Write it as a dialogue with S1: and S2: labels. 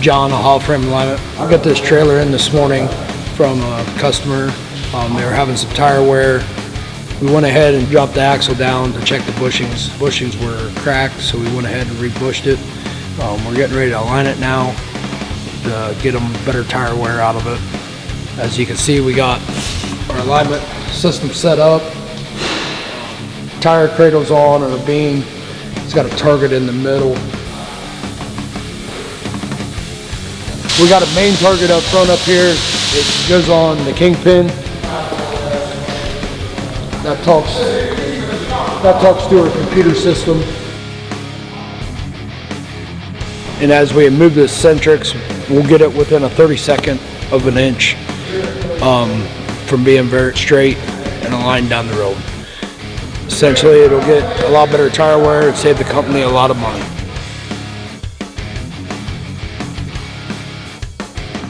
S1: John, a Hall Frame Alignment. I got this trailer in this morning from a customer. They were having some tire wear. We went ahead and dropped the axle down to check the bushings. Bushings were cracked, so we went ahead and rebushed it. We're getting ready to align it now to get them better tire wear out of it. As you can see, we got our alignment system set up. Tire cradle's on and a beam. It's got a target in the middle. We got a main target up front up here. It goes on the kingpin. That talks to our computer system. And as we move the eccentrics, we'll get it within a 32nd of an inch from being very straight and aligned down the road. Essentially, it'll get a lot better tire wear and save the company a lot of money.